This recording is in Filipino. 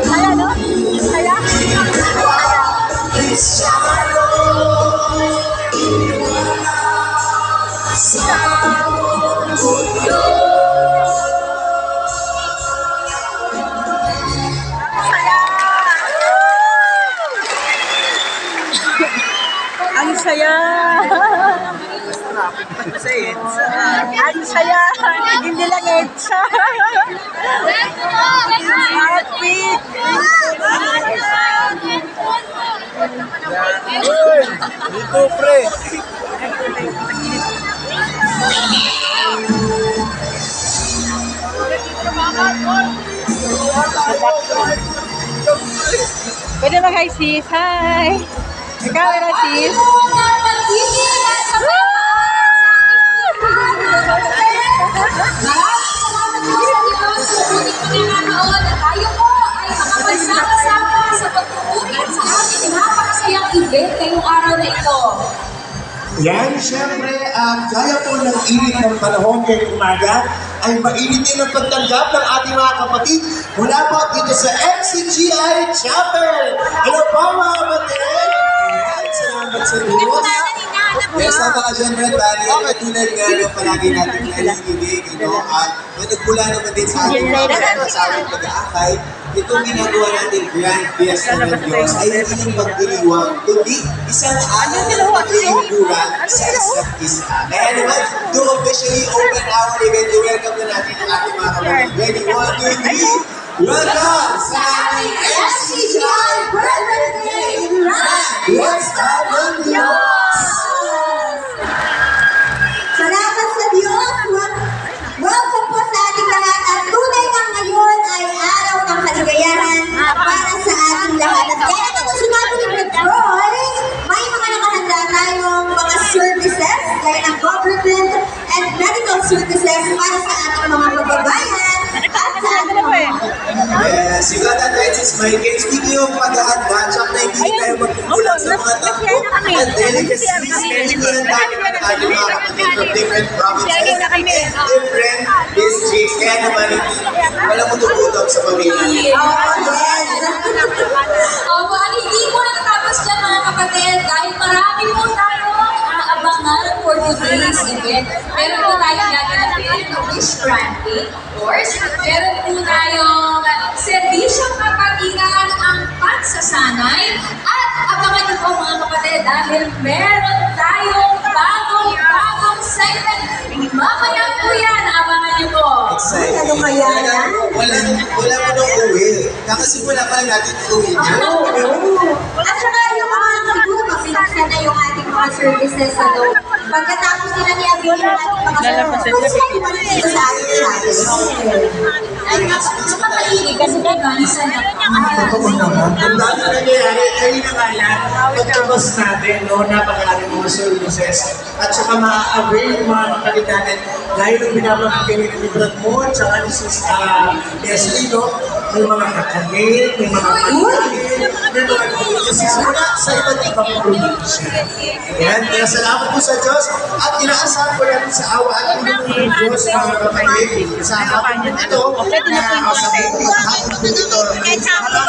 Kaya no? Kaya? Ang saya! Ang saya! Hindi lang EDSA! Happy! Uy! Dito, pre! Pwede ba hi sis? Hi! Ikaw na sis? Tayo po ay makapagsama-sama sa pagtutunin sa ating napakasayang event ngayong araw na ito. Yan, syempre, gaya po ng init ng panahon ngayong umaga, ay mainit din ang pagtanggap ng ating mga kapatid mula po dito sa FCGI Chapel. Hello po mga kapatid! Ayan, salamat sa Diyos. Yes, tama ka dyan, Red Valley. Katulad nga ng palagi natin naliligig, at nagmula naman din sa ating mga sa ating pag-aakay, itong ginagawa natin Grand Fiesta ng Diyos ay hindi lang pagdiriwang, kundi isang araw ng pag-iiguran sa isa't isa. Kaya naman, to officially open our event, welcome na natin ang ating mga kapatid. Ready? 1, 2, 3! Welcome sa ating FCGI Birthday Grand Fiesta ng Diyos! Salamat sa Diyos. Welcome po sa ating lahat. At tunay nga ngayon ay araw ng kaligayahan para sa ating lahat. At kaya naman sinabi ni Petroy, may mga nakahanda tayong mga services gaya ng government and medical services para sa ating mga kababayan at sa ating mga Yes, you got that right, Sis Mike. Speaking of paghahanda, tsaka na hindi tayo magkukulang sa mga tampo at delicacies. Kailangan tayo ng ating mga kapatid from different provinces and different districts. Kaya naman, wala mo tututok sa pamilya. Opo, at hindi po natatapos dyan mga kapatid dahil marami po tayong aabangan for today's event. Meron po tayong gaganapin na wish granting, of course. Meron po tayong serbisyong kapatiran ang pagsasanay. At abangan niyo po mga kapatid dahil meron tayong bagong segment. Mamaya po yan, abangan niyo po. Excited. Ano kaya yan? Wala mo nang uwi. Kakasimula pa lang natin uwi niyo. At saka yung mga siguro mapinaksan na yung ating mga services sa loob. Pagkatapos nila ni-avail yung ating mga services, pwede pa rin dito sa ating channel. Ay, napakainig kasi kailangan na Totoo naman. Ang dami nangyayari, ayun na nga yan. Pagkabas natin, no, napakarami mga services. At saka ma-avail yung mga kapatid natin. Dahil yung binabagay ni Brad mo, at saka ni Sis Leslie, no, may mga kakagay, may mga pagkain, may mga delicacies mula sa iba't ibang probinsya. Ayan, kaya salamat po sa Diyos at inaasahan ko natin sa awa at tulong ng Diyos mga kapatid sa hapon ito na sa paghapon po ito.